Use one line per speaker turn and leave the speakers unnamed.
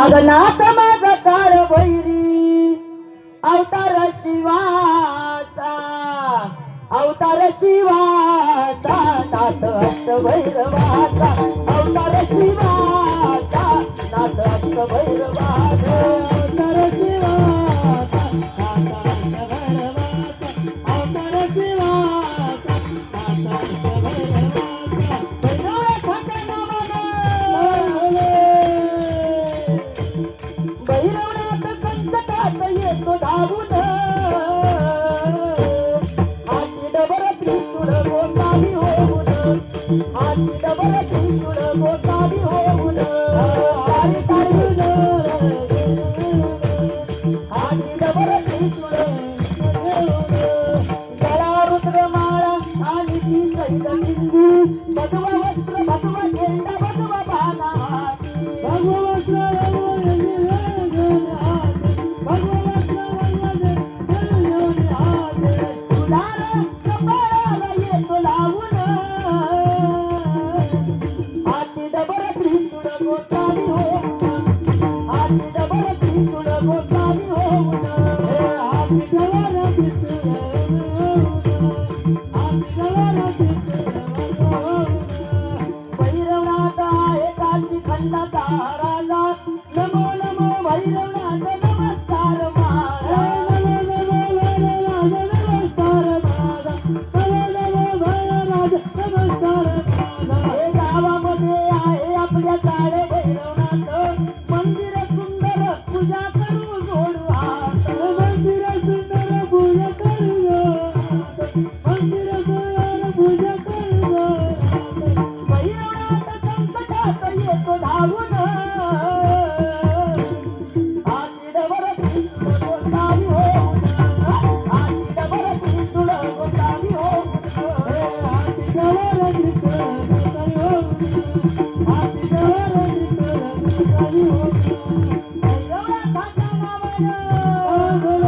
अगनाथ माझा कार वैरी अवतार शिवाचा अवतार शिवाचा नाथ अष्ट भैरवाचा अवतार शिवाचा नाथ अष्ट भैरवाचा अवतार शिवाचा नाथ अष्ट भैरवाचा अवतार शिवाचा नाथ अष्ट भैरवाचा भैरवनाथ संकटात येतो धावून हाती डबर त्रिशूळ गोसावी होऊन हाती डबर त्रिशूळ गोसावी होऊन हाती डबर त्रिशूळ गळा रुद्रमाळा आणि ती सैदलिंगी भगवा वस्त्र भगवा झेंडा भगवा बाणा भगवा वस्त्र भैरवनाथ आहे काशी खंडाचा राजा नमो नमो भैरवनाथ नमस्कार माझा नमस्कार माझा नमो भैरवनाथ नमस्कार हे गावामध्ये आहे आपल्या काळे भैरवनाथ मंदिर सुंदर पूजा करू जोडू हात मंदिर सुंदर पूजा करू मंदिर सुंदर पूजा करू भैरवनाथ संकटात येतो धावून हाती डबर त्रिशूळ गोसावी होऊन हाती डबर त्रिशूळ गोसावी होऊन हाती डबर त्रिशूळ गोसावी होऊन हाती डबर त्रिशूळ गोसावी होऊन भैरवनाथाच्या नावानं